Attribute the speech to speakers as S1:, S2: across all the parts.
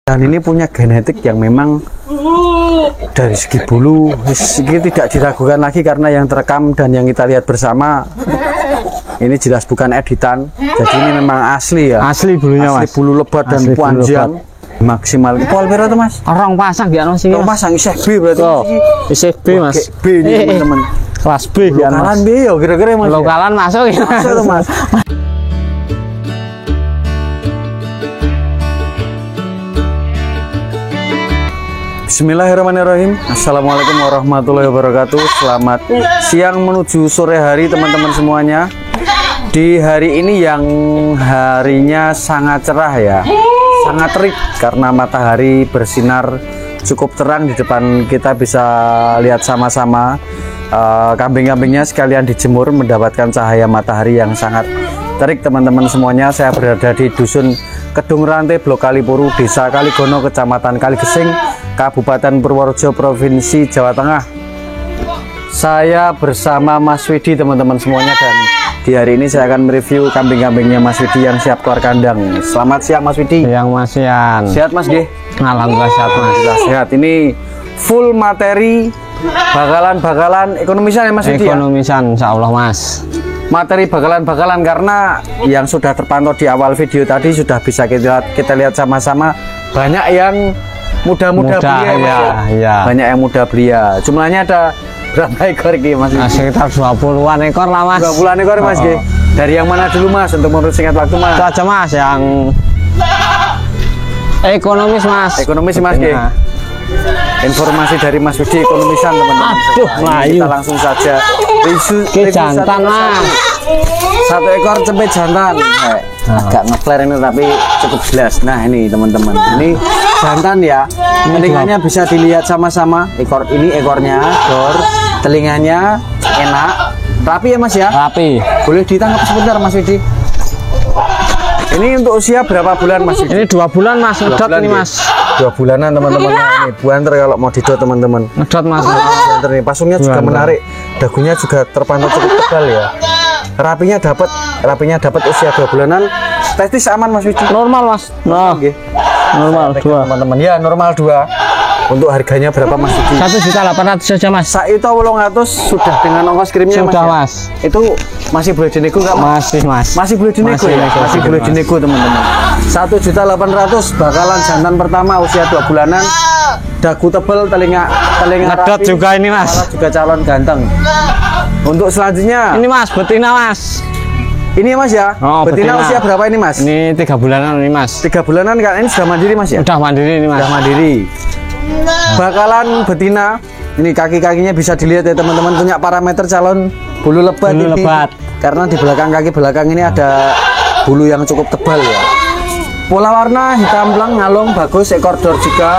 S1: Dan ini punya genetik yang memang dari segi bulu ini tidak diragukan lagi, karena yang terekam dan yang kita lihat bersama ini jelas bukan editan. Jadi ini memang asli ya.
S2: Asli bulunya
S1: asli
S2: Mas.
S1: Bulu lebat dan
S2: Asli
S1: panjang. Maksimal. Pol piro tuh Mas?
S2: Orang pasang dia Mas.
S1: Orang pasang isih B berarti.
S2: Oh, isih B Mas.
S1: B ini teman-teman.
S2: Kelas B ya Mas.
S1: Lokalan B ya kira-kira Mas.
S2: Lokalan masuk ya.
S1: Masuk tuh Mas. Bismillahirrahmanirrahim. Assalamualaikum warahmatullahi wabarakatuh. Selamat siang menuju sore hari teman-teman semuanya. Di hari ini yang harinya sangat cerah ya, sangat terik karena matahari bersinar cukup terang. Di depan kita bisa lihat sama-sama kambing-kambingnya sekalian dijemur mendapatkan cahaya matahari yang sangat terik teman-teman semuanya. Saya berada di Dusun Kedung Rantai, Blok Kalipuru, Desa Kaligono, Kecamatan Kaligesing, Kabupaten Purworejo, Provinsi Jawa Tengah. Saya bersama Mas Widi teman-teman semuanya, dan di hari ini saya akan mereview kambing-kambingnya Mas Widi yang siap keluar kandang. Selamat siang Mas Widi.
S2: Yang Mas Yan.
S1: Sehat Mas G?
S2: Alhamdulillah sehat Mas.
S1: Sehat. Ini full materi bakalan ekonomisan ya Mas Widi?
S2: Ekonomisan insya Allah Mas.
S1: Materi bakalan karena yang sudah terpantau di awal video tadi sudah bisa kita lihat sama-sama, banyak yang muda belia
S2: ya.
S1: Banyak yang muda belia. Jumlahnya ada berapa ekor ini Mas?
S2: Sekitar 20-an ekor lah Mas.
S1: 20-an ekor Mas. Dari yang mana dulu Mas untuk menurut singkat waktu Mas?
S2: Itu aja Mas yang ekonomis Mas.
S1: Ekonomis Mas. Informasi dari Mas Widi ekonomisan teman-teman.
S2: Aduh,
S1: kita langsung saja
S2: ke jantan Mas.
S1: 1 ekor cepet jantan. Agak ngeflare ini tapi cukup jelas. Nah ini teman-teman, ini jantan ya. Telinganya bisa dilihat sama-sama. Ini ekornya, telinganya enak, rapi ya Mas ya.
S2: Rapi.
S1: Boleh ditangkap sebentar Mas Widi. Ini untuk usia berapa bulan Mas Widi?
S2: Ini 2 bulan Mas, ngedot ini Mas.
S1: 2 bulanan teman-teman. Ini buanter kalau mau didot teman-teman.
S2: Ngedot Mas.
S1: Buanter nih, pasungnya juga menarik, dagunya juga terpantau cukup tebal ya. Rapinya dapat usia 2 bulanan. Testis aman Mas Widi?
S2: Normal Mas. Nah, normal 2
S1: teman-teman. Ya normal 2. Untuk harganya berapa Mas Widi?
S2: 1.800.000 saja Mas.
S1: Itu 800 sudah dengan ongkos kirimnya
S2: sudah
S1: Mas.
S2: Mas.
S1: Itu masih boleh dinego nggak Mas?
S2: Masih
S1: boleh dinego ya? Masih boleh dinego teman-teman. 1.800.000 bakalan jantan pertama usia 2 bulanan. Dagu tebal, telinga
S2: ngedot
S1: rapi,
S2: juga ini Mas.
S1: Juga calon ganteng. Untuk selanjutnya
S2: ini Mas, betina Mas.
S1: Ini Mas ya. Betina usia berapa ini Mas?
S2: Ini 3 bulanan ini Mas.
S1: 3 bulanan kan, ini sudah mandiri Mas ya?
S2: Sudah mandiri ini Mas.
S1: Sudah mandiri. Bakalan betina. Ini kaki-kakinya bisa dilihat ya teman-teman, punya parameter calon bulu lebat ini. Karena di belakang kaki belakang ini ada bulu yang cukup tebal ya. Pola warna hitam belang, ngalung, bagus, ekor dor juga.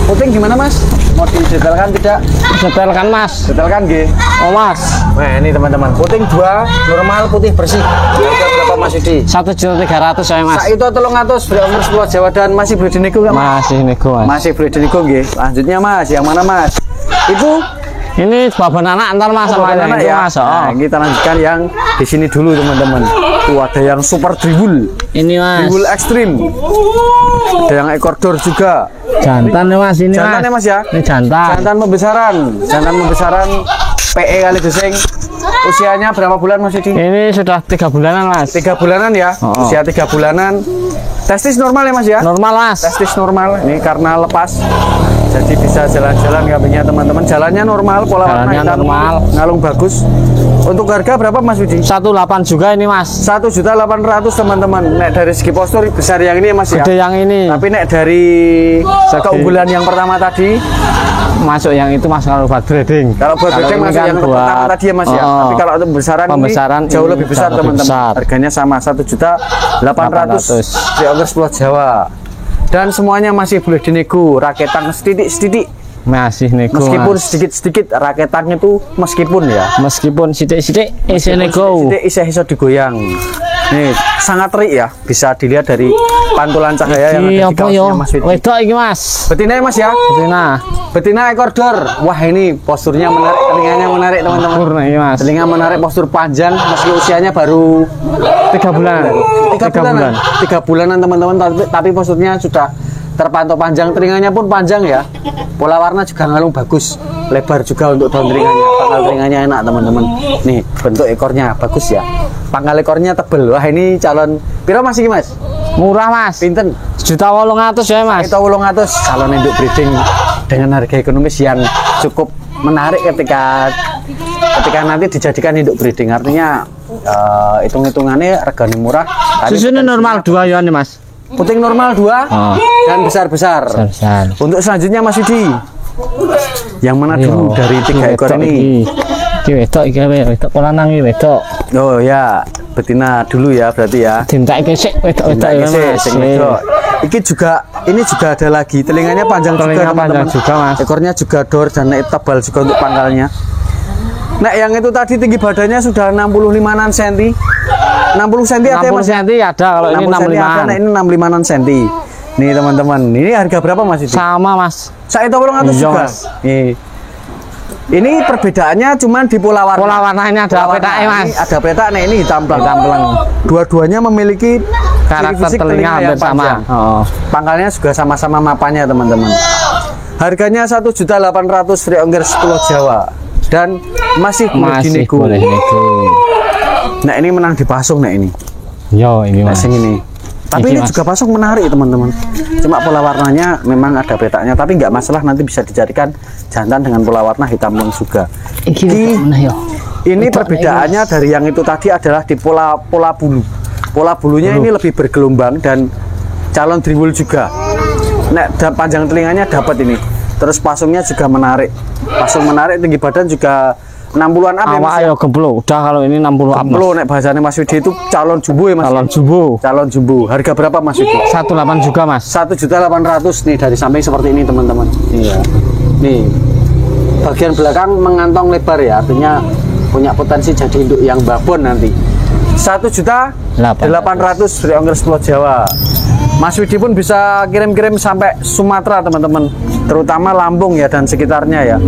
S1: Puting gimana Mas? Mau didetelkan tidak?
S2: Detelkan Mas.
S1: Detelkan G.
S2: Oh Mas.
S1: Nah ini teman-teman, puting 2, normal, putih bersih. Harga berapa Mas Widi?
S2: 1.300.000 saya Mas.
S1: Itu 300 berumur 10 Jawa dan masih boleh dinego nggak Mas?
S2: Masih nego Mas.
S1: Masih boleh dinego G. Lanjutnya Mas, yang mana Mas? Itu
S2: ini baban anak antar Mas sama yang itu
S1: ya?
S2: Mas.
S1: Nah, kita lanjutkan yang di sini dulu teman-teman. Tuh ada yang super tribul.
S2: Ini Mas.
S1: Tribul ekstrim. Ada yang ekor dor juga.
S2: Jantan ya Mas ini.
S1: Jantan
S2: Mas.
S1: ya Mas ya?
S2: Ini jantan.
S1: Jantan pembesaran. Jantan pembesaran PE Kaligesing. Usianya berapa bulan Mas Widi?
S2: Ini sudah 3 bulanan Mas.
S1: 3 bulanan ya. Usia 3 bulanan. Testis normal ya Mas ya?
S2: Normal Mas.
S1: Testis normal. Ini karena lepas. Jadi bisa jalan-jalan kambingnya teman-teman. Jalannya normal, pola warna hitam,
S2: normal,
S1: ngalung bagus. Untuk harga berapa Mas Widi?
S2: 1.8 juga ini Mas.
S1: 1.800.000 teman-teman. Nek dari segi postur besar yang ini Mas ya.
S2: Gede yang ini.
S1: Tapi nek dari keunggulan yang pertama tadi
S2: masuk yang itu Mas kalau buat breeding.
S1: Kalau buat breeding masuk yang pertama tadi ya Mas ya. Tapi kalau untuk pembesaran ini jauh lebih besar teman-teman. Harganya sama 1.800.000 di ongkos Pulau Jawa. Dan semuanya masih boleh dinego, raketan sedikit-sedikit.
S2: Masih nego.
S1: Meskipun sedikit-sedikit raketannya tuh meskipun ya.
S2: Meskipun sidik-sidik isi nego.
S1: Sidik iso digoyang. Nih, sangat terik ya. Bisa dilihat dari pantulan cahaya yang ada di kaosnya Mas Widi.
S2: Wedok iki Mas.
S1: Betina ya Mas ya? Betina ekor dor. Wah, ini posturnya menarik, telinganya menarik teman-teman.
S2: Mas.
S1: Telinga menarik, postur panjang meski usianya baru
S2: 3 bulan.
S1: 3 bulanan teman-teman, tapi posturnya sudah terpantau panjang, telinganya pun panjang ya. Pola warna juga ngalung bagus, lebar juga untuk daun telinganya. Pangkal telinganya enak teman-teman. Nih bentuk ekornya bagus ya. Pangkal ekornya tebel. Wah ini calon piro masih mas?
S2: Murah mas.
S1: Pinten?
S2: 1.800.000 ya mas.
S1: Kita 800 calon induk breeding dengan harga ekonomis yang cukup menarik ketika nanti dijadikan induk breeding. Artinya hitung-hitungannya regane murah.
S2: Susunya normal 2 ya nih mas.
S1: Puting normal 2 dan besar-besar.
S2: Besar.
S1: Untuk selanjutnya Mas Yudi, yang mana dulu dari 3 ekor ini?
S2: Iki wedok pola nang iki wedok.
S1: Oh ya, betina dulu ya berarti ya.
S2: Dintakke sik wedok-wedok ya mas.
S1: Iki juga, ini juga ada lagi, telinganya panjang juga teman-teman.
S2: Juga mas.
S1: Ekornya juga dor dan tebal juga untuk pangkalnya. Nah yang itu tadi tinggi badannya sudah 65 cm. 60 cm ada
S2: 60 cm ada, kalau ini 65.
S1: Ada, nah ini 65 cm. Nih teman-teman, ini harga berapa Mas itu?
S2: Sama mas.
S1: Saya itu juga. Nih. Ini perbedaannya cuman di pola warna.
S2: Pola warnanya ada petanya mas.
S1: Ada peta, nah ini hitam pelang. Dua-duanya memiliki
S2: karakter telinga hampir sama.
S1: Pangkalnya juga sama-sama mapannya teman-teman. Harganya 1.800.000 free ongkir Pulau Jawa dan masih boleh dinego. Nah ini menang di pasung nah ini.
S2: Yo ini mas.
S1: Ini. Tapi ini juga pasung menarik teman-teman. Cuma pola warnanya memang ada petaknya, tapi nggak masalah, nanti bisa dijadikan jantan dengan pola warna hitam pun juga. Ini perbedaannya dari yang itu tadi adalah di pola bulu. Pola bulunya ini lebih bergelombang dan calon driwul juga. Nah, panjang telinganya dapat ini. Terus pasungnya juga menarik. Pasung menarik, tinggi badan juga 60-an up ya mas.
S2: Ayo gemplo, udah kalau ini 60 up.
S1: Gemplo nek bahasanya Mas Yudi itu calon jumbo ya mas. Calon jumbo. Harga berapa Mas Yudi?
S2: 18 juga mas.
S1: 1.800.000 nih dari samping seperti ini teman-teman. Iya. Nih. Bagian belakang mengantong lebar ya, artinya punya potensi jadi induk yang babon nanti. 1.800.000 free ongkir Pulau Jawa. Mas Widi pun bisa kirim-kirim sampai Sumatera teman-teman, terutama Lampung ya dan sekitarnya ya.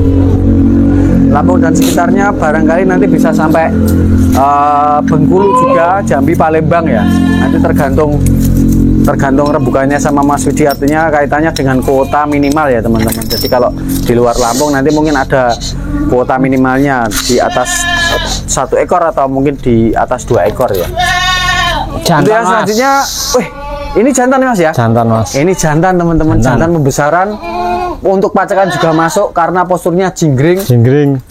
S1: Lampung dan sekitarnya barangkali nanti bisa sampai Bengkulu juga, Jambi, Palembang ya. Nanti tergantung rembukannya sama Mas Widi, artinya kaitannya dengan kuota minimal ya teman-teman. Jadi kalau di luar Lampung nanti mungkin ada kuota minimalnya di atas 1 ekor atau mungkin di atas 2 ekor ya.
S2: Jantan
S1: yang selanjutnya, ini jantan nih mas ya?
S2: Jantan mas.
S1: Ini jantan teman-teman, jantan pembesaran. Untuk pacakan juga masuk karena posturnya jinggring.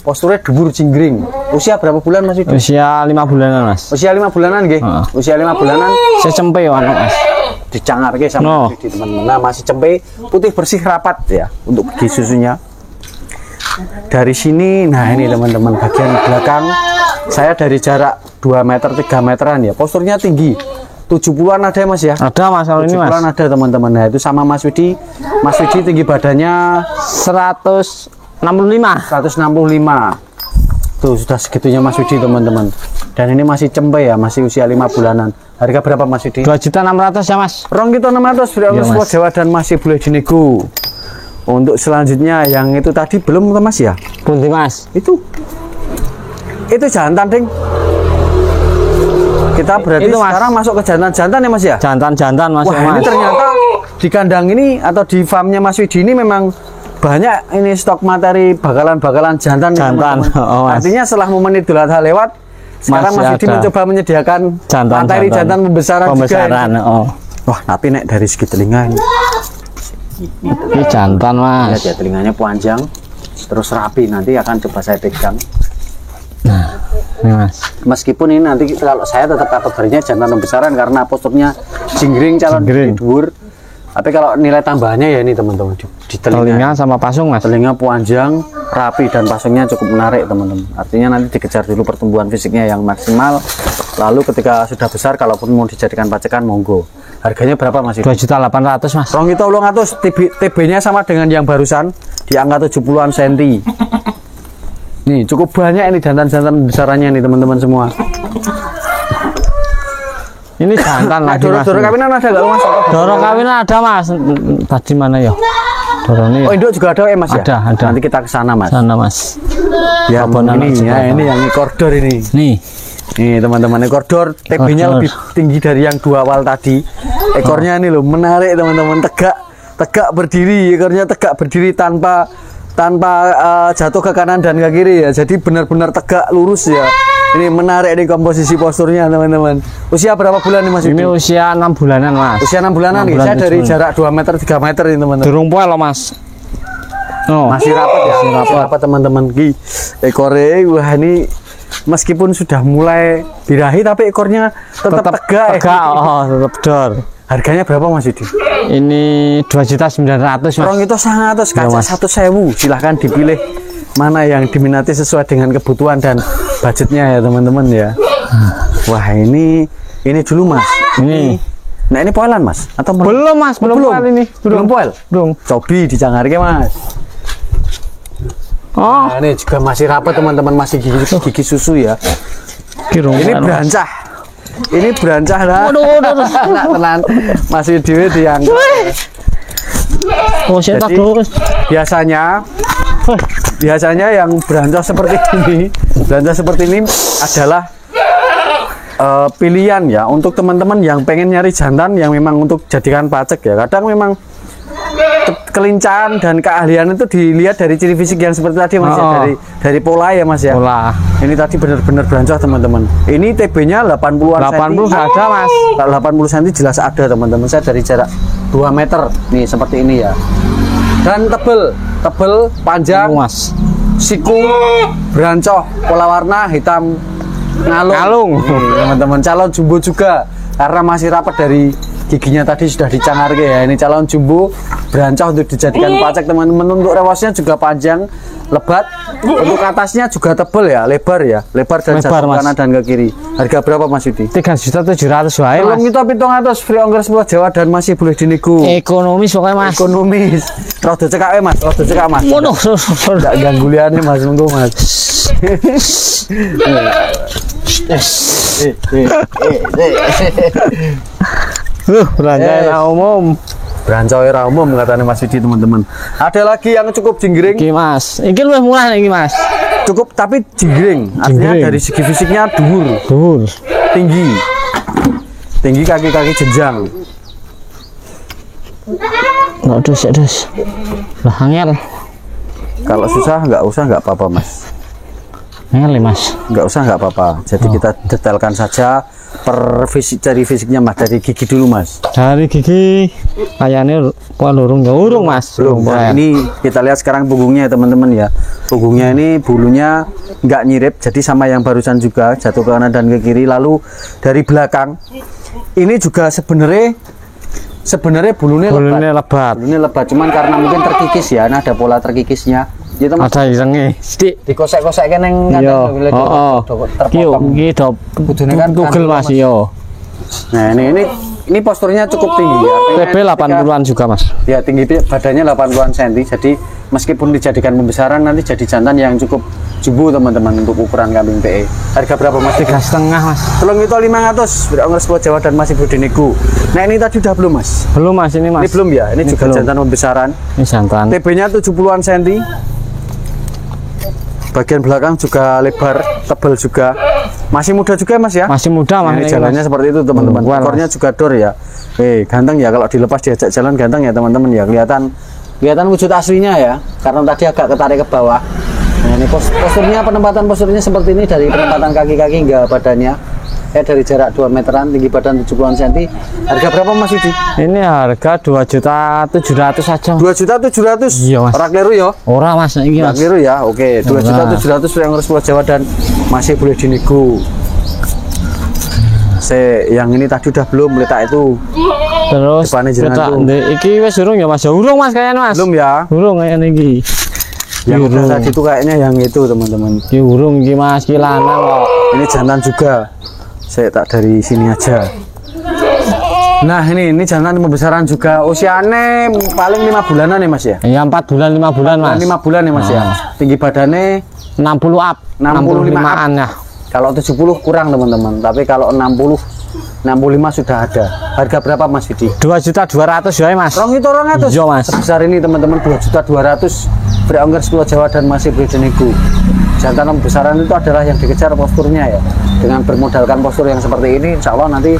S1: Posturnya debur jinggring. Usia berapa bulan mas itu?
S2: Usia 5 bulanan mas.
S1: Usia 5 bulanan gih. Usia 5 bulanan.
S2: Saya cempe ya mas.
S1: Dicangar ke sama teman-teman. Nah masih cempe, putih bersih rapat ya untuk gigi susunya. Dari sini, nah ini teman-teman bagian belakang. Saya dari jarak 2 meter 3 meteran ya. Posturnya tinggi. 70-an ada ya mas ya? Ada mas, kalau ini mas. 70-an ada teman-teman. Nah itu sama Mas Widi. Mas Widi tinggi badannya 165. Tuh sudah segitunya Mas Widi teman-teman. Dan ini masih cempe ya, masih usia 5 bulanan. Harga berapa Mas Widi? 2.600.000 ya mas. 2.600.000 free ongkir Pulau Jawa dan masih boleh dinego. Untuk selanjutnya yang itu tadi belum mas ya?
S2: Bunti mas.
S1: Itu jantan ding. Kita berarti itu, sekarang masuk ke jantan-jantan ya mas ya? Jantan mas. Wah mas. Ini ternyata di kandang ini atau di farmnya Mas Widi ini memang banyak ini stok materi bakalan jantan. Artinya setelah momen Idul Adha lewat, sekarang Mas Widi mencoba menyediakan materi jantan pembesaran juga. Wah tapi nek dari segi telinga ini
S2: jantan mas.
S1: Lihat ya telinganya panjang, terus rapi. Nanti akan coba saya pegang.
S2: Nah, ini mas.
S1: Meskipun ini nanti kalau saya tetap kategorinya jantan pembesaran karena posturnya jinggring calon dhuwur. Tapi kalau nilai tambahannya ya ini teman-teman di telinga sama pasung mas. Telinga panjang, rapi dan pasungnya cukup menarik teman-teman. Artinya nanti dikejar dulu pertumbuhan fisiknya yang maksimal. Lalu ketika sudah besar, kalaupun mau dijadikan pacekan monggo. Harganya berapa mas?
S2: 2.800.000 mas.
S1: 2.800.000. TB-nya sama dengan yang barusan di angka 70-an cm. Nih cukup banyak ini jantan-jantan besarannya nih teman-teman semua.
S2: Ini jantan lagi mas.
S1: Doro kawinan ada nggak mas?
S2: Doro kawinan ada mas. Tadi mana ya? Doro ini.
S1: Oh induk juga ada ya mas ya?
S2: Ada.
S1: Nanti kita ke sana mas.
S2: Sana mas.
S1: Ya ini ya, ini yang ekor dor ini. Nih teman-teman, ekor dor TB-nya lebih tinggi dari yang 2 awal tadi. Ekornya ini loh menarik teman-teman, tegak. tegak berdiri, ekornya tegak berdiri tanpa jatuh ke kanan dan ke kiri ya. Jadi benar-benar tegak lurus ya. Ini menarik nih komposisi posturnya teman-teman. Usia berapa bulan nih Mas?
S2: Ini usia 6 bulanan Mas.
S1: Usia 6 bulanan nih. Saya dari jarak 2 meter 3 meter ini teman-teman.
S2: Durung poel loh Mas. Oh.
S1: Masih rapat ya, masih rapat teman-teman. Ekornya wah ini meskipun sudah mulai birahi tapi ekornya tetap tegak.
S2: Oh, tetap dor.
S1: Harganya berapa Mas Yudi?
S2: Ini 2.900.000 Mas.
S1: Orang itu sangat kaca 1.000. Silahkan dipilih mana yang diminati sesuai dengan kebutuhan dan budgetnya ya teman-teman ya. Wah ini dulu Mas.
S2: Ini.
S1: Nah ini poelan Mas atau
S2: belum Mas? Belum poel ini.
S1: Belum poel.
S2: Belum.
S1: Cobi dicangarke Mas.
S2: Oh.
S1: Nah, ini juga masih rapat teman-teman, masih gigi susu ya. Ini berancah. Ini berancah lah.
S2: Waduh.
S1: Nah, tenan masih dewe diangkat.
S2: Oh, saya
S1: jadi biasanya yang berancah seperti ini adalah pilihan ya untuk teman-teman yang pengen nyari jantan yang memang untuk jadikan pacek ya. Kadang memang kelincahan dan keahlian itu dilihat dari ciri fisik yang seperti tadi Mas ya, dari pola ya Mas ya.
S2: Pola.
S1: Ini tadi benar-benar berancah teman-teman. Ini TB-nya 80-an
S2: 80 ada Mas.
S1: 80 cm jelas ada teman-teman. Saya dari jarak 2 meter nih seperti ini ya. Dan tebel, panjang,
S2: Mas.
S1: Siku berancah, pola warna hitam ngalung. Teman-teman, calon jumbo juga karena masih rapat dari giginya tadi sudah dicangar ya. Ini calon jumbo berancah untuk dijadikan pacek teman-teman. Untuk rewasnya juga panjang, lebat. Untuk atasnya juga tebel ya, lebar dan jatuh ke kanan dan ke kiri. Harga berapa Mas Yudi?
S2: 3.700.000 wae Mas.
S1: Belum kita pitung atas free ongkir sebuah Jawa dan masih boleh dinego.
S2: Ekonomis pokoknya Mas.
S1: Ekonomis. Rodo cekak Mas,
S2: Waduh.
S1: Enggak ganggu liane Mas, monggo Mas.
S2: Beranjak umum.
S1: Berancau era umum katanya Mas Yudi teman-teman. Ada lagi yang cukup jinggring.
S2: Iki Mas. Iki luwih murah iki Mas.
S1: Cukup tapi jinggring. Artinya dari segi fisiknya dhuwur. Tinggi kaki-kaki jenjang.
S2: Nggak dus. Lah angel.
S1: Kalau susah nggak apa-apa Mas.
S2: Angel Mas.
S1: Nggak apa-apa. Jadi kita detailkan saja cari fisiknya Mas, dari gigi dulu Mas.
S2: Dari gigi kayaknya urung Mas.
S1: Nah, ini kita lihat sekarang punggungnya ya teman-teman ya. Punggungnya ini bulunya nggak nyirip, jadi sama yang barusan juga jatuh ke kanan dan ke kiri. Lalu dari belakang ini juga sebenarnya bulunya lebat. Bulunya lebat, cuman karena mungkin terkikis ya. Nah, ada pola terkikisnya. Gitu, Mas.
S2: Ada irenge sithik.
S1: Dikosek-kosek neng kadang terpotong.
S2: Iki do
S1: kudune kan
S2: tugel Mas yo.
S1: Nah, ini posturnya cukup tinggi ya.
S2: TB 80-an juga Mas.
S1: Ya, tinggi badannya 80-an cm. Jadi meskipun dijadikan pembesaran nanti jadi jantan yang cukup jumbo teman-teman untuk ukuran kambing PE. Harga berapa Mas?
S2: 3,5 Mas. Tolong
S1: itu 500 berongkos sebuah Jawa dan masih budi nego. Nah, ini tadi udah belum Mas?
S2: Belum Mas, ini Mas.
S1: Ini belum ya? Ini juga belum. Jantan pembesaran.
S2: Ini jantan.
S1: TB-nya 70-an cm. Bagian belakang juga lebar, tebal juga. Masih muda juga Mas ya?
S2: Masih muda Mas.
S1: Ini jalannya seperti itu teman-teman. Ekornya juga dor ya. Ganteng ya, kalau dilepas diajak jalan ganteng ya teman-teman ya. Kelihatan wujud aslinya ya. Karena tadi agak ketarik ke bawah. Nah, ini penempatan posturnya seperti ini, dari penempatan kaki-kaki hingga badannya. Dari jarak 2 meteran, tinggi badan 70-an cm. Harga berapa Mas Yudi?
S2: Ini harga 2.700.000 saja.
S1: 2.700.000.
S2: Iya Mas.
S1: Ora kleru ya?
S2: Ora Mas, iki Mas.
S1: Kleru ya. Oke, 2.700.000 yang harus Jawa dan masih boleh dinego. Yang ini tadi udah belum letak itu.
S2: Terus iki wis urung ya Mas? Urung Mas kayaknya Mas.
S1: Belum ya?
S2: Urung kayaknya iki.
S1: Yang tadi itu kayaknya yang itu teman-teman.
S2: Iki urung iki Mas, iki lanang kok.
S1: Ini jantan juga. Saya tak dari sini aja. Nah, ini jantan pembesaran juga. Usianya paling 5 bulanan ya Mas ya?
S2: Iya, 4 bulan 5 bulan Mas.
S1: 5 bulan ya Mas ya. Tinggi badannya
S2: 60 up. 65-an ya.
S1: Kalau 70 kurang teman-teman. Tapi kalau 65 sudah ada. Harga berapa Mas Yudi?
S2: 2.200.000 ya Mas.
S1: Iya Mas. Sebesar ini teman-teman 2.200.000 berongkir 10 Jawa dan masih boleh dinego. Jantan pembesaran itu adalah yang dikejar posturnya ya. Dengan bermodalkan postur yang seperti ini, insya Allah nanti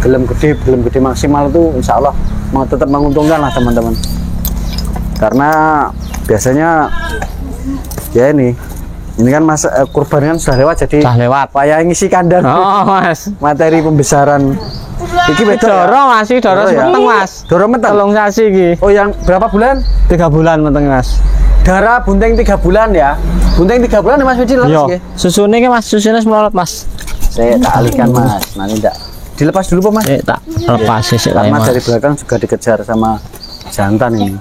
S1: gelem gede maksimal itu insya Allah mau tetap menguntungkan lah teman-teman. Karena biasanya ya ini kan mas kurban kan sudah lewat, jadi
S2: Sudah lewat.
S1: payah ngisi kandang.
S2: Oh, Mas.
S1: Materi pembesaran. Iki beda ya?
S2: Doro Mas, iki doro
S1: Doro ya?
S2: meteng Mas.
S1: Doro meteng?
S2: Telung sasi iki.
S1: Oh, yang berapa bulan?
S2: 3 bulan meteng Mas.
S1: Darah bunting 3 bulan ya. Bunting 3 bulan ya Mas Widi lepas
S2: Yo,
S1: nggih.
S2: susune iki Mas, susune melorot Mas.
S1: Saya tak alihkan Mas, nanti enggak. Dilepas dulu Pak Mas.
S2: Tak lepas sik kae
S1: Karena
S2: Mas.
S1: dari belakang juga dikejar sama jantan ini.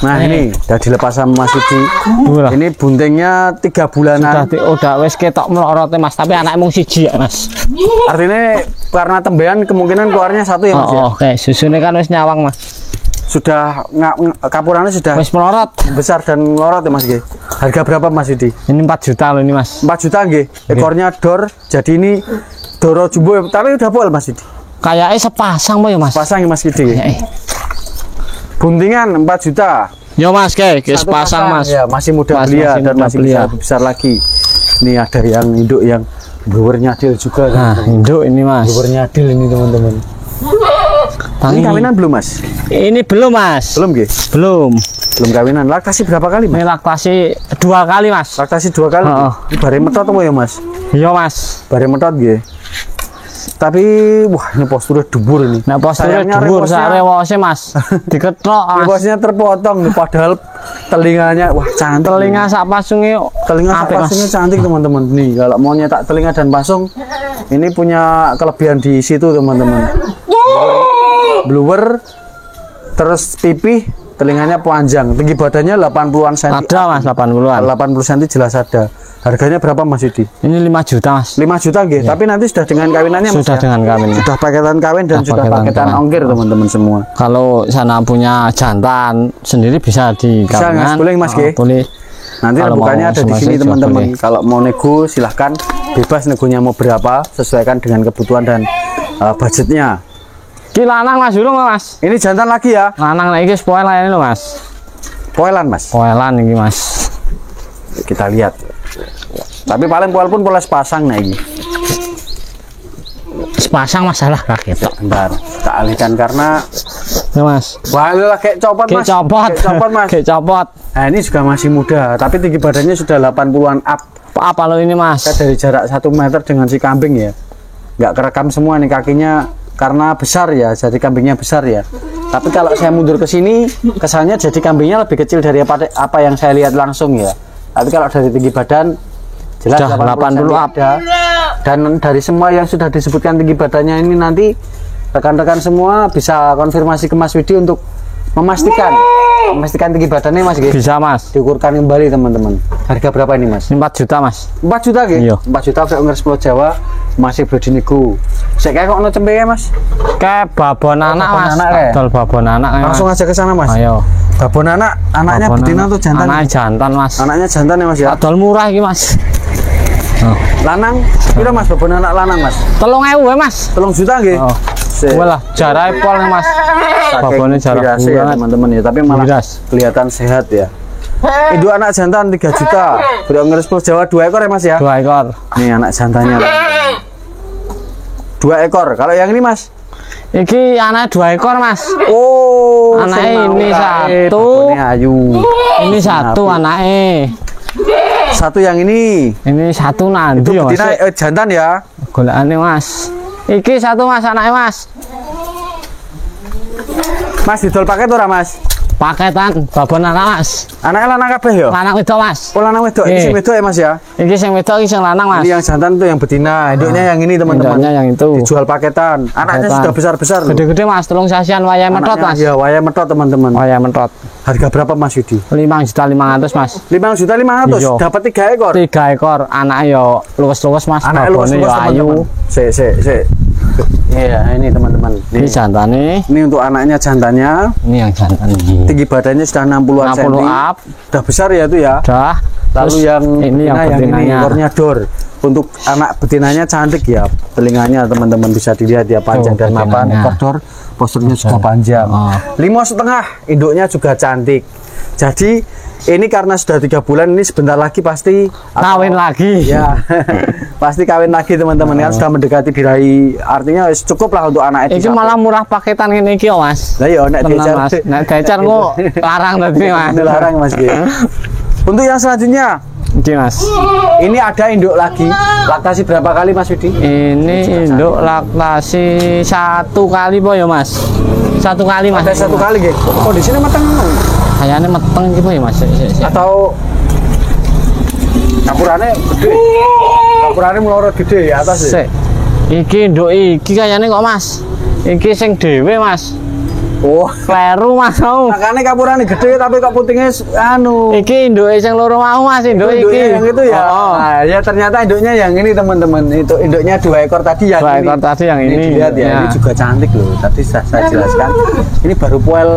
S1: Nah ini udah dilepas sama Mas Widi.
S2: Dua.
S1: Ini buntingnya 3 bulanan.
S2: Udah wis ketok melorote Mas, tapi anaknya mung siji ya Mas.
S1: Artinya karena tembean kemungkinan keluarnya 1 ya Mas ya.
S2: Oke, susune kan wis nyawang Mas.
S1: Sudah kapurannya sudah
S2: Wis melorot.
S1: besar dan melorot ya Mas G. Harga berapa Mas Widi?
S2: Ini 4 juta loh ini Mas.
S1: 4 juta nggih. Ekornya dor. Jadi ini doro jumbo ya, tapi udah poel Mas Widi.
S2: Kayaknya sepasang apa ya Mas?
S1: Pasang ya Mas Widi. Buntingan 4 juta.
S2: Yo Mas, kayak
S1: Satu
S2: sepasang Mas.
S1: Ya, masih muda
S2: Mas,
S1: belia
S2: masih
S1: dan
S2: muda
S1: masih
S2: belia.
S1: bisa lebih besar lagi. Ini ada yang induk yang brewernya adil juga
S2: Nah,
S1: kan.
S2: induk ini Mas.
S1: Brewernya adil ini teman-teman. Ini kawinan belum Mas?
S2: Ini belum Mas.
S1: Belum nggih?
S2: Belum.
S1: Belum kawinan. Laktasi berapa kali Mas?
S2: Ini laktasi 2 kali Mas.
S1: Laktasi 2 kali.
S2: Heeh.
S1: Ini bare metot apa ya Mas?
S2: Iya Mas.
S1: Bare metot nggih. Tapi wah ini posturnya dubur ini.
S2: Nah posturnya
S1: Sayangnya
S2: dhuwur
S1: reposnya-
S2: sak rewose Mas. Diketok Mas.
S1: Reposnya terpotong nih, padahal telinganya wah cantik.
S2: Telinga sak pasunge
S1: Telinga
S2: apik, Mas.
S1: pasungnya cantik teman-teman. Nih kalau mau nyetak telinga dan pasung ini punya kelebihan di situ teman-teman. Blower terus pipih, telinganya panjang, tinggi badannya 80-an cm.
S2: Ada Mas 80-an.
S1: 80 cm jelas ada. Harganya berapa Mas Yudi?
S2: Ini 5 juta Mas.
S1: 5 juta nggih, tapi nanti sudah dengan kawinannya Mas.
S2: Sudah
S1: ya?
S2: dengan kawin.
S1: Sudah paketan kawin dan sudah paketan
S2: kawin.
S1: ongkir teman-teman semua.
S2: Kalau sana punya jantan sendiri bisa di
S1: Bisa,
S2: kawinan.
S1: boleh, Mas, Ki?
S2: Boleh.
S1: Nanti
S2: Kalau
S1: bukannya
S2: mau
S1: ada di
S2: sama
S1: sini
S2: saya
S1: teman-teman.
S2: boleh.
S1: Kalau mau nego silahkan bebas negonya mau berapa sesuaikan dengan kebutuhan dan budgetnya.
S2: Ki lanang Mas durung Mas.
S1: Ini jantan lagi ya.
S2: Lanang lagi spoil ini loh Mas.
S1: Poelan Mas.
S2: Poelan ini Mas.
S1: Kita lihat. Tapi paling poel pun poles pasang nah ini.
S2: Sepasang masalah kaget.
S1: Bentar, tak alihkan karena
S2: Ya Mas.
S1: wah lah kayak copot
S2: Kayak
S1: Mas.
S2: copot.
S1: Kayak copot Mas.
S2: Kayak copot.
S1: Nah, ini juga masih muda, tapi tinggi badannya sudah 80-an up.
S2: Apa lo ini Mas?
S1: Saya dari jarak 1 meter dengan si kambing ya. Nggak kerekam semua nih kakinya karena besar ya, jadi kambingnya besar ya. Tapi kalau saya mundur ke sini, kesannya jadi kambingnya lebih kecil dari apa yang saya lihat langsung ya. Tapi kalau dari tinggi badan jelas
S2: Sudah 80 up.
S1: ada. Dan dari semua yang sudah disebutkan tinggi badannya ini nanti rekan-rekan semua bisa konfirmasi ke Mas Widi untuk memastikan tinggi badannya Mas G.
S2: Bisa Mas.
S1: Diukurkan kembali teman-teman. Harga berapa ini Mas?
S2: Ini 4 juta Mas.
S1: 4 juta gitu?
S2: Iya.
S1: 4 juta untuk ngeres Pulau Jawa masih bedinego. Saya kayak kok ono cempe ya Mas?
S2: Kayak babon anak
S1: babon
S2: Mas.
S1: anak, kayak?
S2: Betul babon anak ya, Mas.
S1: Langsung aja ke sana Mas.
S2: Ayo.
S1: Babon anak, anaknya
S2: Babon
S1: betina
S2: anak.
S1: tuh jantan.
S2: Anaknya jantan Mas.
S1: Anaknya jantan ya Mas ya.
S2: Adol murah iki Mas.
S1: Lanang, pira Mas babon anak lanang Mas?
S2: 3.000 ya Mas.
S1: 3 juta nggih.
S2: Oh. Walah, jarak pol nih Mas. Babonnya jarak
S1: ya
S2: banget.
S1: teman-teman ya, tapi malah
S2: Biras.
S1: kelihatan sehat ya. Induk anak jantan 3 juta. Udah ngeres Pulau Jawa 2 ekor ya Mas ya.
S2: 2 ekor.
S1: Nih anak jantannya. 2 ekor. Kalau yang ini Mas?
S2: Iki anak 2 ekor Mas.
S1: Oh,
S2: Anaknya
S1: sing mau
S2: ini
S1: kae,
S2: satu.
S1: babonnya ayu.
S2: Ini satu anaknya.
S1: Satu yang ini.
S2: Ini satu nanti ya Mas.
S1: Betina jantan ya.
S2: Golekane Mas. Iki satu Mas anaknya Mas.
S1: Mas didol paket ora Mas?
S2: Paketan babon anak Mas.
S1: Anaknya lanang kabeh ya?
S2: Lanang wedok Mas.
S1: Oh lanang wedok, ini
S2: Eh.
S1: sing wedok ya Mas ya?
S2: Iki sing wedok iki sing lanang Mas.
S1: Ini yang jantan tuh yang betina, induknya yang ini teman-teman.
S2: Induknya yang itu.
S1: Dijual paketan. Anaknya
S2: Paketan.
S1: sudah besar-besar loh.
S2: Gede-gede Mas, telung sasian wayah metot
S1: Anaknya,
S2: Mas.
S1: ya wayah metot teman-teman.
S2: Wayah metot.
S1: Harga berapa Mas Yudi?
S2: 5.500.000 Mas.
S1: 5.500.000
S2: Iya.
S1: dapat 3 ekor.
S2: 3 ekor, anaknya yo luwes-luwes Mas.
S1: Anaknya
S2: babone
S1: luwes-luwes
S2: yo ayu.
S1: teman-teman. Sik. Iya, ini teman-teman.
S2: Ini
S1: Nih.
S2: jantane,
S1: Ini untuk anaknya jantannya.
S2: ini yang jantan ini.
S1: Tinggi badannya sudah 60-an
S2: 60
S1: cm.
S2: up.
S1: Udah besar ya itu ya.
S2: Udah.
S1: Lalu
S2: Terus
S1: yang
S2: ini yang
S1: betina, ini
S2: betinanya.
S1: ekornya dor. Untuk anak betinanya cantik ya. Telinganya teman-teman bisa dilihat ya panjang
S2: Tuh,
S1: dan mapan.
S2: betinanya.
S1: Ekor dor, posturnya sudah panjang.
S2: Oh.
S1: 5,5 induknya juga cantik. Jadi Ini karena sudah 3 bulan, ini sebentar lagi pasti
S2: Kawin lagi.
S1: ya. Pasti kawin lagi teman-teman kan, sudah mendekati birahi, artinya cukup lah untuk anak
S2: Iki malah murah paketan ini iki Mas.
S1: lah ya nek
S2: Tenang,
S1: diajar
S2: Mas. Nek diajar kok larang tadi Mas.
S1: larang Mas Ki. Untuk yang selanjutnya
S2: Iki Mas.
S1: ini ada induk lagi, laktasi berapa kali Mas Widi?
S2: Ini induk laktasi 1 kali po ya Mas. 1 kali Mas.
S1: Ada 1 kali nggih. Oh di sini mateng
S2: Kayaknya meteng gitu ya Mas.
S1: atau kapurane gede? Kapurane melorot gede ya atas ya.
S2: Sik. Iki induk iki kayaknya kok Mas. Iki sing dhewe Mas.
S1: Oh,
S2: Kleru Mas mau.
S1: makanya kapurane gede tapi kok putingnya anu.
S2: Iki induke sing loro mau Mas, induk
S1: Induknya
S2: iki.
S1: yang itu ya.
S2: Oh.
S1: Nah, ya ternyata induknya yang ini teman-teman. Itu induknya 2 ekor tadi yang
S2: 2
S1: ini.
S2: ekor tadi yang ini.
S1: Dilihat ya,
S2: Ya.
S1: ini juga cantik loh. Tadi sudah saya jelaskan. Ini baru poel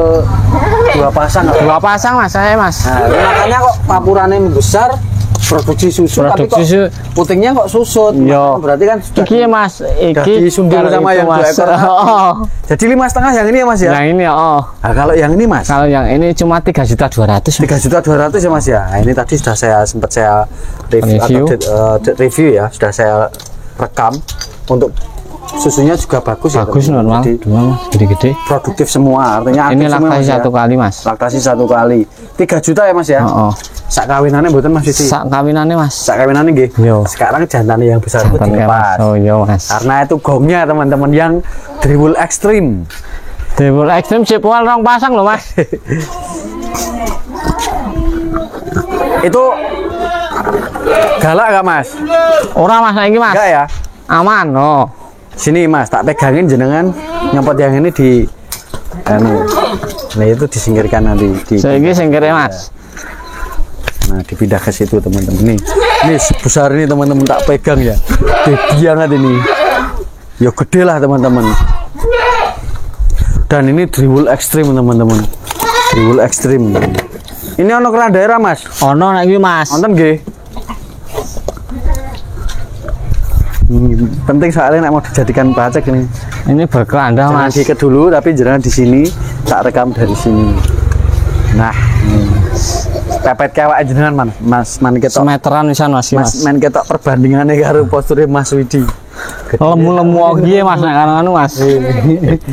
S1: 2 pasang.
S2: 2 pasang Mas, saya Mas.
S1: Nah, makanya kok papurannya membesar, produksi susu tapi kok
S2: Produksi
S1: putingnya kok susut.
S2: Yo.
S1: Berarti kan sudah
S2: Iki ya Mas, iki
S1: disundul
S2: kalau
S1: sama
S2: itu,
S1: yang 2
S2: Mas.
S1: ekor.
S2: Oh.
S1: Jadi 5,5 yang ini ya Mas ya.
S2: Yang ini oh.
S1: Nah, kalau yang ini Mas,
S2: Kalau yang ini cuma 3.200.000.
S1: 3.200.000 ya Mas ya. Nah, ini tadi sudah sempat saya review. Atau review ya, sudah saya rekam untuk susunya juga bagus,
S2: Bagus
S1: ya,
S2: normal,
S1: jadi
S2: gede-gede.
S1: produktif semua, artinya
S2: Ini
S1: aktif semua,
S2: laktasi
S1: Mas, ya.
S2: 1 kali Mas.
S1: Laktasi 1 kali 3 juta ya Mas ya.
S2: Oh.
S1: Sak kawinannya mboten Mas Didi.
S2: Sak kawinannya Mas.
S1: Sak kawinannya nggih.
S2: Yo.
S1: Sekarang jantannya yang besar itu
S2: Santan
S1: dilepas.
S2: Mas. Oh iya Mas.
S1: Karena itu gongnya teman-teman yang Driwul Extreme.
S2: Double Extreme Cipual 2 pasang loh Mas.
S1: Itu galak gak Mas?
S2: Ora Mas saiki Mas.
S1: Enggak ya?
S2: Aman oh.
S1: Sini Mas, tak pegangin jenengan nyopot yang ini di anu. Nah itu disingkirkan nanti di.
S2: Saiki sing kere Mas.
S1: Nah dipindah ke situ teman-teman nih. Ini sebesar ini teman-teman tak pegang ya. Gede banget ini. Ya gede lah teman-teman. Dan ini Driwul Extreme teman-teman. Driwul Extreme. Ini ono keran daerah Mas.
S2: Ono nek iki Mas.
S1: Nonton nggih. Penting soalnya nak mau dijadikan pacek ini.
S2: Ini berkeranda
S1: Jangan
S2: Mas.
S1: diikat dulu tapi jangan di sini, tak rekam dari sini. Nah, pepet kawak jenengan Mas man ketok.
S2: Semeteran wisan Mas.
S1: Mas men ketok perbandingannya karo posture Mas Widi.
S2: Lemu-lemu iki Mas nek anu Mas.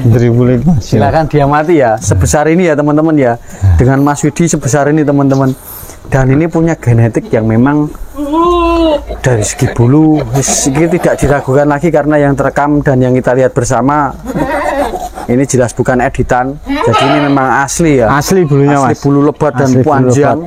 S2: Dribble itu Mas.
S1: Silakan dia mati ya. Sebesar ini ya teman-teman ya. Dengan Mas Widi sebesar ini teman-teman. Dan ini punya genetik yang memang dari segi bulu ini tidak diragukan lagi karena yang terekam dan yang kita lihat bersama ini jelas bukan editan. Jadi ini memang asli ya.
S2: Asli bulunya
S1: Asli
S2: Mas.
S1: bulu lebat dan
S2: Asli bulu
S1: panjang.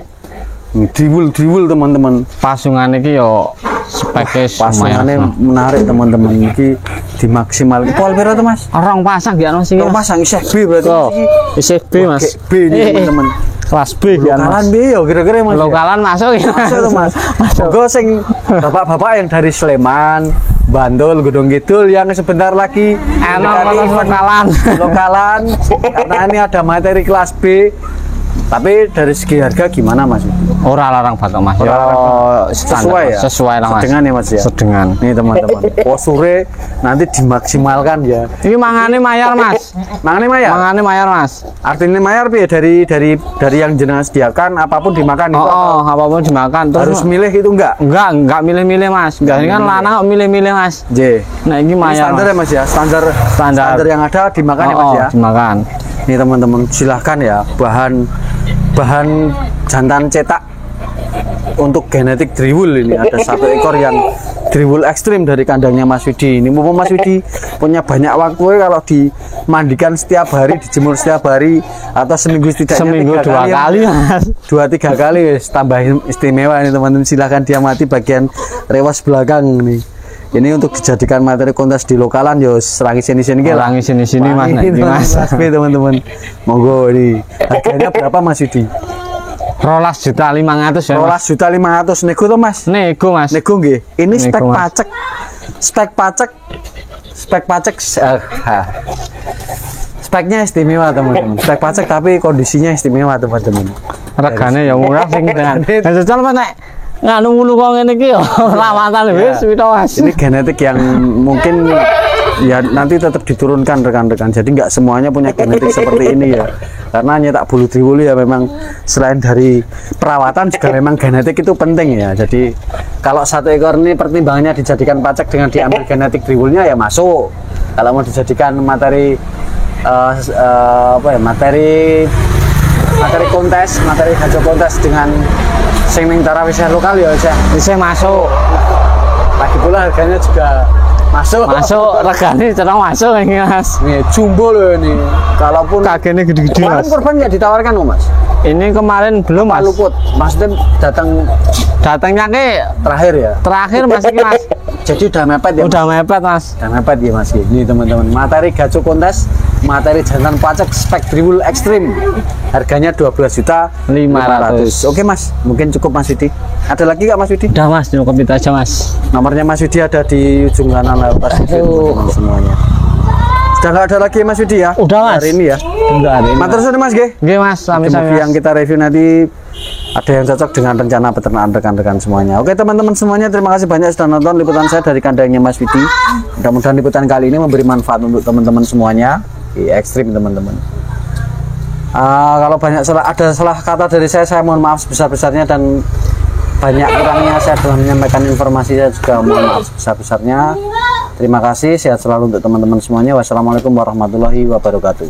S1: Driwul teman-teman.
S2: Pasungan iki yo speknya
S1: Pasangannya menarik teman-teman. Ini dimaksimal. Pol piro tuh Mas?
S2: Orang pasang gak ono sih.
S1: Kalau pasang isih B berarti.
S2: Oh, isih B Mas.
S1: Oke, B ini teman-teman.
S2: Kelas B ya
S1: Lokalan
S2: Mas.
S1: B ya kira-kira Mas.
S2: Lokalan masuk ya.
S1: Masuk tuh Mas. Moga sing bapak-bapak yang dari Sleman, Bantul, Gunung Kidul yang sebentar lagi
S2: Enak lokalan.
S1: lokalan karena ini ada materi kelas B. Tapi dari segi harga gimana Mas?
S2: Ora larang banget Mas. Yo
S1: Sesuai ya?
S2: Sesuai lah Mas.
S1: Sedengan ya Mas ya?
S2: Sedengan.
S1: Nih teman-teman, posture nanti dimaksimalkan ya.
S2: Ini mangane mayar Mas.
S1: Mangane mayar?
S2: Mangane mayar Mas.
S1: Artinya mayar piye dari yang jenengan sediakan apapun dimakan itu
S2: Oh, apapun dimakan terus
S1: harus milih itu enggak?
S2: enggak milih-milih Mas. Biasanya kan lanang kok milih-milih Mas.
S1: J.
S2: Nah, ini
S1: Ini
S2: mayar.
S1: standar ya Mas ya, standar yang ada dimakan ya Mas ya.
S2: Dimakan.
S1: Nih teman-teman silahkan ya bahan jantan cetak untuk genetik Driwul ini ada 1 ekor yang Driwul Extreme dari kandangnya Mas Widi. Ini mumpung Mas Widi punya banyak waktu kalau dimandikan setiap hari, dijemur setiap hari atau seminggu setidaknya
S2: Seminggu 2 kali Mas.
S1: 2-3 kali wis tambah istimewa ini teman-teman. Silahkan dia mati bagian rewas belakang nih. Ini untuk dijadikan materi kontes di lokalan yo serangi sini-sini lah.
S2: Rangi sini-sini Mas.
S1: Ini
S2: Nek iki, Mas.
S1: Mas B teman-teman. Monggo ini. Harganya berapa Mas Widi?
S2: 12.500.000 ya Mas.
S1: 12.500.000 nego tuh Mas.
S2: Nego Mas.
S1: Nego nggih. Ini
S2: Nego,
S1: spek
S2: Mas.
S1: pacek. Spek pacek. Speknya istimewa teman-teman. Spek pacek tapi kondisinya istimewa teman-teman.
S2: Regane ya murah sing dengan. Jajal Mas nek nganu ngono kok ngene iki yo rawatan wis wito Mas.
S1: Ini genetik yang mungkin ya nanti tetap diturunkan rekan-rekan. Jadi nggak semuanya punya genetik seperti ini ya. Karena nyetak bulu triwul ya memang selain dari perawatan juga memang genetik itu penting ya. Jadi kalau satu ekor ini pertimbangannya dijadikan pacak dengan diambil genetik triwulnya ya masuk. Kalau mau dijadikan materi materi kontes, materi gajah kontes dengan sing ning tarawih lokal ya
S2: bisa masuk.
S1: Lagi pula harganya juga masuk
S2: regane cerah masuk ini Mas.
S1: Nih jumbo loh ini. Kalaupun
S2: Kagetnya gede-gede
S1: kemarin
S2: Mas.
S1: korban nggak ditawarkan kok Mas.
S2: Ini kemarin belum
S1: Pak
S2: Mas.
S1: luput. Maksudnya
S2: Datangnya ke
S1: terakhir ya.
S2: terakhir Mas ini Mas.
S1: Jadi udah mepet ya.
S2: Udah mepet Mas.
S1: Udah mepet ya Mas. Ini teman-teman materi gaco kontes, materi jantan pacak spek triwul ekstrim. Harganya 12.500.000. Oke Mas, mungkin cukup Mas Widi. Ada lagi nggak Mas Widi?
S2: Udah Mas, cukup itu aja Mas.
S1: Nomornya Mas Widi ada di ujung kanan layar teman-teman semuanya. Sudah nggak ada lagi Mas Widi ya?
S2: Udah Mas.
S1: Hari ini ya.
S2: Udah hari ini.
S1: Matur suwun Mas nggih.
S2: Nggih Mas,
S1: Movie yang kita review nanti ada yang cocok dengan rencana peternakan rekan-rekan semuanya. Oke teman-teman semuanya, terima kasih banyak sudah nonton liputan saya dari kandangnya Mas Widi. Mudah-mudahan liputan kali ini memberi manfaat untuk teman-teman semuanya. Ekstrim teman-teman. Kalau ada salah kata dari saya mohon maaf sebesar-besarnya, dan banyak kurangnya saya dalam menyampaikan informasi, saya juga mohon maaf sebesar-besarnya. Terima kasih, sehat selalu untuk teman-teman semuanya. Wassalamualaikum warahmatullahi wabarakatuh.